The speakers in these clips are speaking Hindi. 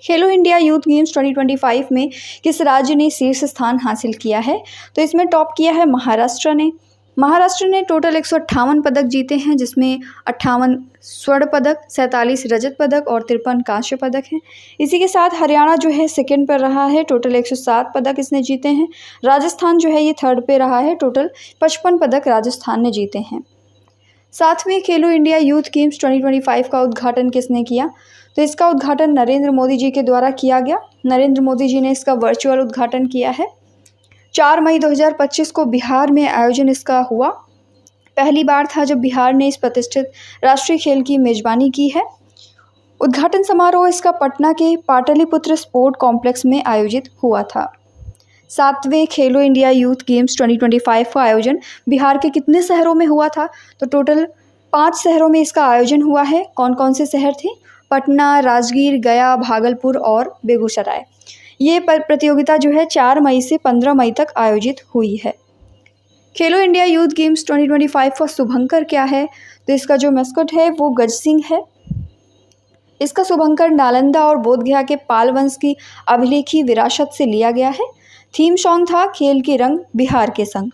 खेलो इंडिया यूथ गेम्स 2025 में किस राज्य ने शीर्ष स्थान हासिल किया है? तो इसमें टॉप किया है महाराष्ट्र ने। महाराष्ट्र ने टोटल 158 पदक जीते हैं, जिसमें 58 स्वर्ण पदक, 47 रजत पदक और 53 कांस्य पदक हैं। इसी के साथ हरियाणा जो है सेकंड पर रहा है, टोटल 107 पदक इसने जीते हैं। राजस्थान जो है ये थर्ड पे रहा है, टोटल 55 पदक राजस्थान ने जीते हैं। 7वें खेलो इंडिया यूथ गेम्स 2025 का उद्घाटन किसने किया? तो इसका उद्घाटन नरेंद्र मोदी जी के द्वारा किया गया। नरेंद्र मोदी जी ने इसका वर्चुअल उद्घाटन किया है। 4 मई 2025 को बिहार में आयोजन इसका हुआ। पहली बार था जब बिहार ने इस प्रतिष्ठित राष्ट्रीय खेल की मेजबानी की है। उद्घाटन समारोह इसका पटना के पाटलिपुत्र स्पोर्ट कॉम्प्लेक्स में आयोजित हुआ था। 7वें खेलो इंडिया यूथ गेम्स 2025 का आयोजन बिहार के कितने शहरों में हुआ था? तो टोटल 5 शहरों में इसका आयोजन हुआ है। कौन कौन से शहर थे? पटना, राजगीर, गया, भागलपुर और बेगूसराय। ये प्रतियोगिता जो है 4 मई से 15 मई तक आयोजित हुई है। खेलो इंडिया यूथ गेम्स 2025 का शुभंकर क्या है? तो इसका जो मैस्कट है वो गज सिंह है। इसका शुभंकर नालंदा और बोधगया के पाल वंश की अभिलेखी विरासत से लिया गया है। थीम सॉन्ग था खेल के रंग बिहार के संग।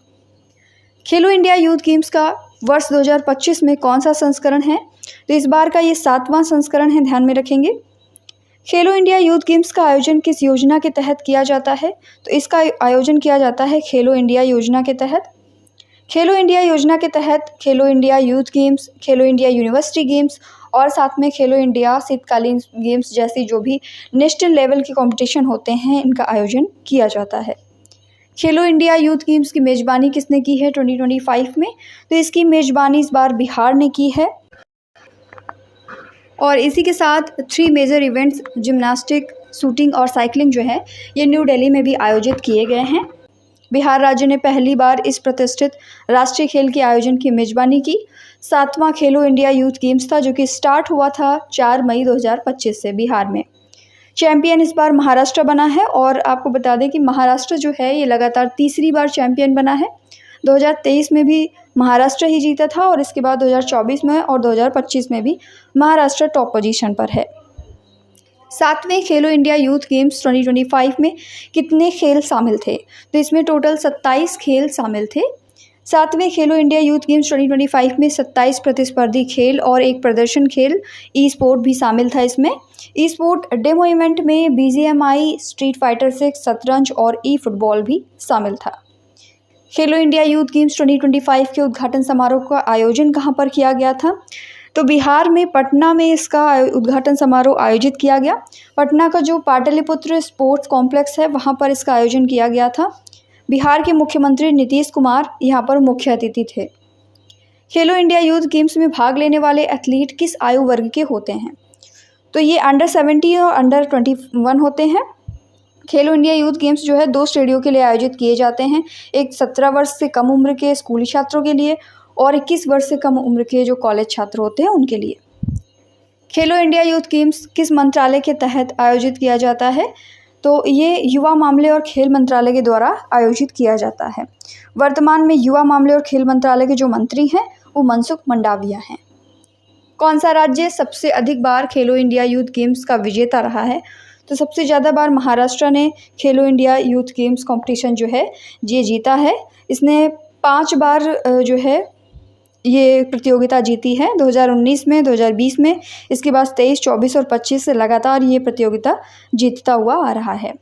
खेलो इंडिया यूथ गेम्स का वर्ष 2025 में कौन सा संस्करण है? तो इस बार का ये 7वां संस्करण है, ध्यान में रखेंगे। खेलो इंडिया यूथ गेम्स का आयोजन किस योजना के तहत किया जाता है? तो इसका आयोजन किया जाता है खेलो इंडिया योजना के तहत। खेलो इंडिया योजना के तहत खेलो इंडिया यूथ गेम्स, खेलो इंडिया यूनिवर्सिटी गेम्स और साथ में खेलो इंडिया शीतकालीन गेम्स जैसी जो भी नेशनल लेवल के कंपटीशन होते हैं, इनका आयोजन किया जाता है। खेलो इंडिया यूथ गेम्स की मेज़बानी किसने की है 2025 में? तो इसकी मेज़बानी इस बार बिहार ने की है। और इसी के साथ 3 मेजर इवेंट्स जिम्नास्टिक, शूटिंग और साइकिलिंग जो है ये न्यू दिल्ली में भी आयोजित किए गए हैं। बिहार राज्य ने पहली बार इस प्रतिष्ठित राष्ट्रीय खेल के आयोजन की मेज़बानी की। 7वां खेलो इंडिया यूथ गेम्स था, जो कि स्टार्ट हुआ था 4 मई 2025 से बिहार में। चैंपियन इस बार महाराष्ट्र बना है और आपको बता दें कि महाराष्ट्र जो है ये लगातार तीसरी बार चैंपियन बना है। 2023 में भी महाराष्ट्र ही जीता था और इसके बाद 2024 में और 2025 में भी महाराष्ट्र टॉप पोजीशन पर है। 7वें खेलो इंडिया यूथ गेम्स 2025 में कितने खेल शामिल थे? तो इसमें टोटल 27 खेल शामिल थे। 7वें खेलो इंडिया यूथ गेम्स 2025 में 27 प्रतिस्पर्धी खेल और एक प्रदर्शन खेल ई स्पोर्ट भी शामिल था। इसमें ई स्पोर्ट डेमो इवेंट में BGMI, स्ट्रीट फाइटर 6, शतरंज और ई फुटबॉल भी शामिल था। खेलो इंडिया यूथ गेम्स 2025 के उद्घाटन समारोह का आयोजन कहाँ पर किया गया था? तो बिहार में पटना में इसका उद्घाटन समारोह आयोजित किया गया। पटना का जो पाटलिपुत्र स्पोर्ट्स कॉम्प्लेक्स है वहाँ पर इसका आयोजन किया गया था। बिहार के मुख्यमंत्री नीतीश कुमार यहाँ पर मुख्य अतिथि थे। खेलो इंडिया यूथ गेम्स में भाग लेने वाले एथलीट किस आयु वर्ग के होते हैं? तो ये अंडर 70 और अंडर 21 होते हैं। खेलो इंडिया यूथ गेम्स जो है 2 श्रेणियों के लिए आयोजित किए जाते हैं। एक 17 वर्ष से कम उम्र के स्कूली छात्रों के लिए और 21 वर्ष से कम उम्र के जो कॉलेज छात्र होते हैं उनके लिए। खेलो इंडिया यूथ गेम्स किस मंत्रालय के तहत आयोजित किया जाता है? तो ये युवा मामले और खेल मंत्रालय के द्वारा आयोजित किया जाता है। वर्तमान में युवा मामले और खेल मंत्रालय के जो मंत्री हैं वो मनसुख मंडाविया हैं। कौन सा राज्य सबसे अधिक बार खेलो इंडिया यूथ गेम्स का विजेता रहा है? तो सबसे ज़्यादा बार महाराष्ट्र ने खेलो इंडिया यूथ गेम्स कंपटीशन जो है ये जीता है। इसने 5 बार जो है ये प्रतियोगिता जीती है, 2019 में, 2020 में, इसके बाद 23, 24 और 25 से लगातार ये प्रतियोगिता जीतता हुआ आ रहा है।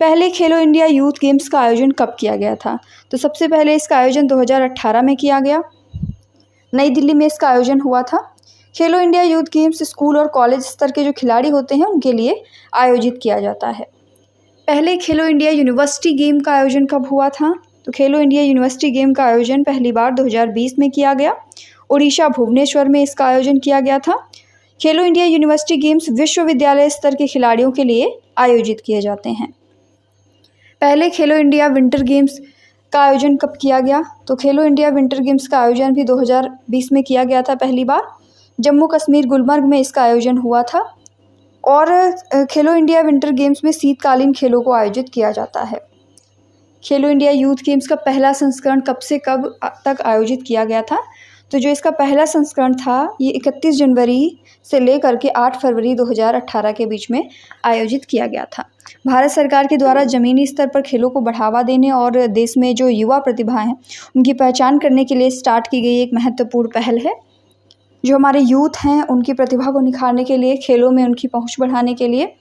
पहले खेलो इंडिया यूथ गेम्स का आयोजन कब किया गया था? तो सबसे पहले इसका आयोजन 2018 में किया गया। नई दिल्ली में इसका आयोजन हुआ था। खेलो इंडिया यूथ गेम्स स्कूल और कॉलेज स्तर के जो खिलाड़ी होते हैं उनके लिए आयोजित किया जाता है। पहले खेलो इंडिया यूनिवर्सिटी गेम का आयोजन कब हुआ था? तो खेलो इंडिया यूनिवर्सिटी गेम का आयोजन पहली बार 2020 में किया गया। उड़ीसा भुवनेश्वर में इसका आयोजन किया गया था। खेलो इंडिया यूनिवर्सिटी गेम्स विश्वविद्यालय स्तर के खिलाड़ियों के लिए आयोजित किए जाते हैं। पहले खेलो इंडिया विंटर गेम्स का आयोजन कब किया गया? तो खेलो इंडिया विंटर गेम्स का आयोजन भी 2020 में किया गया था पहली बार। जम्मू कश्मीर गुलमर्ग में इसका आयोजन हुआ था। और खेलो इंडिया विंटर गेम्स में शीतकालीन खेलों को आयोजित किया जाता है। खेलो इंडिया यूथ गेम्स का पहला संस्करण कब से कब तक आयोजित किया गया था? तो जो इसका पहला संस्करण था ये 31 जनवरी से लेकर के 8 फरवरी 2018 के बीच में आयोजित किया गया था। भारत सरकार के द्वारा ज़मीनी स्तर पर खेलों को बढ़ावा देने और देश में जो युवा प्रतिभा हैं उनकी पहचान करने के लिए स्टार्ट की गई एक महत्वपूर्ण पहल है। जो हमारे यूथ हैं उनकी प्रतिभा को निखारने के लिए, खेलों में उनकी पहुंच बढ़ाने के लिए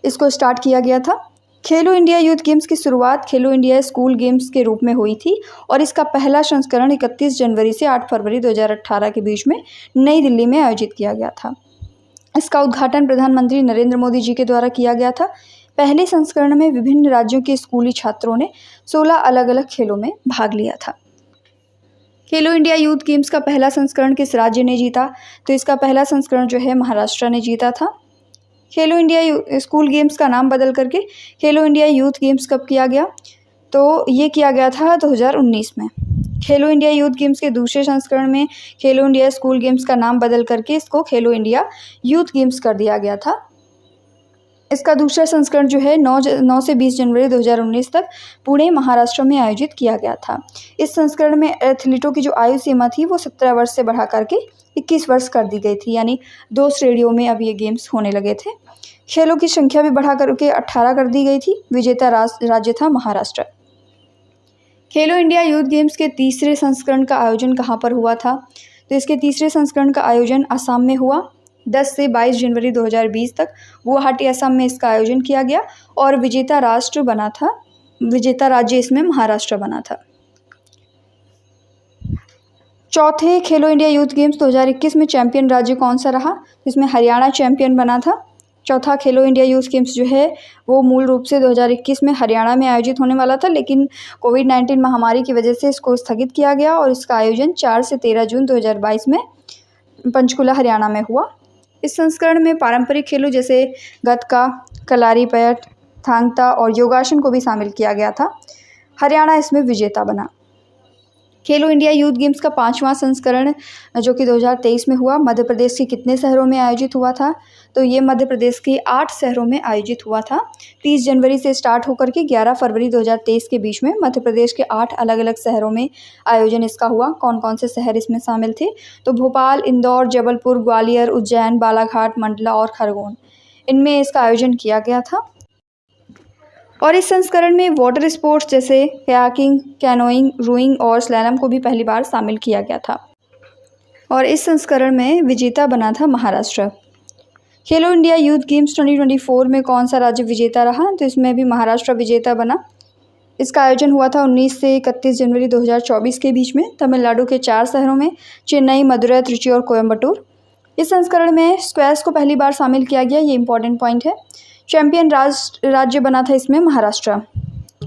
इसको स्टार्ट किया गया था। खेलो इंडिया यूथ गेम्स की शुरुआत खेलो इंडिया स्कूल गेम्स के रूप में हुई थी और इसका पहला संस्करण 31 जनवरी से 8 फरवरी 2018 के बीच में नई दिल्ली में आयोजित किया गया था। इसका उद्घाटन प्रधानमंत्री नरेंद्र मोदी जी के द्वारा किया गया था। पहले संस्करण में विभिन्न राज्यों के स्कूली छात्रों ने 16 अलग अलग खेलों में भाग लिया था। खेलो इंडिया यूथ गेम्स का पहला संस्करण किस राज्य ने जीता? तो इसका पहला संस्करण जो है महाराष्ट्र ने जीता था। खेलो इंडिया स्कूल गेम्स का नाम बदल करके खेलो इंडिया यूथ गेम्स कब किया गया? तो ये किया गया था 2019 में। खेलो इंडिया यूथ गेम्स के दूसरे संस्करण में खेलो इंडिया स्कूल गेम्स का नाम बदल करके इसको खेलो इंडिया यूथ गेम्स कर दिया गया था। इसका दूसरा संस्करण जो है 9 से 20 जनवरी 2019 तक पुणे महाराष्ट्र में आयोजित किया गया था। इस संस्करण में एथलीटों की जो आयु सीमा थी वो 17 वर्ष से बढ़ा करके 21 वर्ष कर दी गई थी, यानी 2 श्रेणियों में अब ये गेम्स होने लगे थे। खेलों की संख्या भी बढ़ा करके 18 कर दी गई थी। विजेता राज्य था महाराष्ट्र। खेलो इंडिया यूथ गेम्स के तीसरे संस्करण का आयोजन कहाँ पर हुआ था? तो इसके तीसरे संस्करण का आयोजन असम में हुआ। 10 से 22 जनवरी 2020 तक गुवाहाटी असम में इसका आयोजन किया गया और विजेता राज्य इसमें महाराष्ट्र बना था। चौथे खेलो इंडिया यूथ गेम्स 2021 में चैंपियन राज्य कौन सा रहा? इसमें हरियाणा चैंपियन बना था। चौथा खेलो इंडिया यूथ गेम्स जो है वो मूल रूप से 2021 में हरियाणा में आयोजित होने वाला था, लेकिन कोविड-19 महामारी की वजह से इसको स्थगित किया गया और इसका आयोजन 4 से 13 जून 2022 में पंचकुला हरियाणा में हुआ। इस संस्करण में पारंपरिक खेलों जैसे गतका, कलारीपयट्ट, थांग ता और योगासन को भी शामिल किया गया था। हरियाणा इसमें विजेता बना। खेलो इंडिया यूथ गेम्स का 5वां संस्करण जो कि 2023 में हुआ, मध्य प्रदेश के कितने शहरों में आयोजित हुआ था? तो ये मध्य प्रदेश के 8 शहरों में आयोजित हुआ था। 30 जनवरी से स्टार्ट होकर के 11 फरवरी 2023 के बीच में मध्य प्रदेश के 8 अलग अलग शहरों में आयोजन इसका हुआ। कौन कौन से शहर इसमें शामिल थे? तो भोपाल, इंदौर, जबलपुर, ग्वालियर, उज्जैन, बालाघाट, मंडला और खरगोन, इनमें इसका आयोजन किया गया था। और इस संस्करण में वाटर स्पोर्ट्स जैसे कयाकिंग, कैनोइंग, रोइंग और स्लैलम को भी पहली बार शामिल किया गया था और इस संस्करण में विजेता बना था महाराष्ट्र। खेलो इंडिया यूथ गेम्स 2024 में कौन सा राज्य विजेता रहा? तो इसमें भी महाराष्ट्र विजेता बना। इसका आयोजन हुआ था 19 से 31 जनवरी 2024 के बीच में तमिलनाडु के 4 शहरों में, चेन्नई, मदुरै, त्रिची और कोयम्बटूर। इस संस्करण में स्क्वैश को पहली बार शामिल किया गया, ये इंपॉर्टेंट पॉइंट है। चैंपियन राज्य बना था इसमें महाराष्ट्र।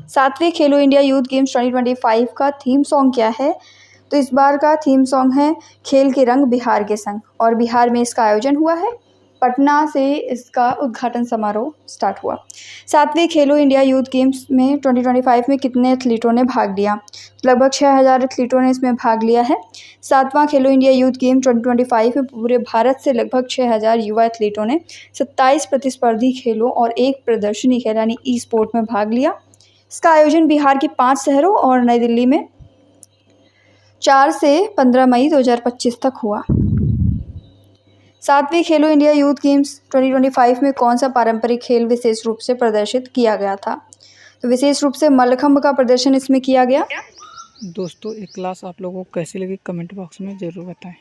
7वें खेलो इंडिया यूथ गेम्स 2025 का थीम सॉन्ग क्या है? तो इस बार का थीम सॉन्ग है खेल के रंग बिहार के संग और बिहार में इसका आयोजन हुआ है। पटना से इसका उद्घाटन समारोह स्टार्ट हुआ। 7वें खेलो इंडिया यूथ गेम्स में 2025 में कितने एथलीटों ने भाग लिया? लगभग 6000 एथलीटों ने इसमें भाग लिया है। 7वां खेलो इंडिया यूथ गेम 2025 में पूरे भारत से लगभग 6000 युवा एथलीटों ने 27 प्रतिस्पर्धी खेलों और एक प्रदर्शनी खेल यानी ई स्पोर्ट में भाग लिया। इसका आयोजन बिहार के 5 शहरों और नई दिल्ली में 4 से 15 मई 2025 तक हुआ। 7वें खेलो इंडिया यूथ गेम्स 2025 में कौन सा पारंपरिक खेल विशेष रूप से प्रदर्शित किया गया था? तो विशेष रूप से मल्लखंब का प्रदर्शन इसमें किया गया। दोस्तों, ये क्लास आप लोगों को कैसी लगी कमेंट बॉक्स में ज़रूर बताएं।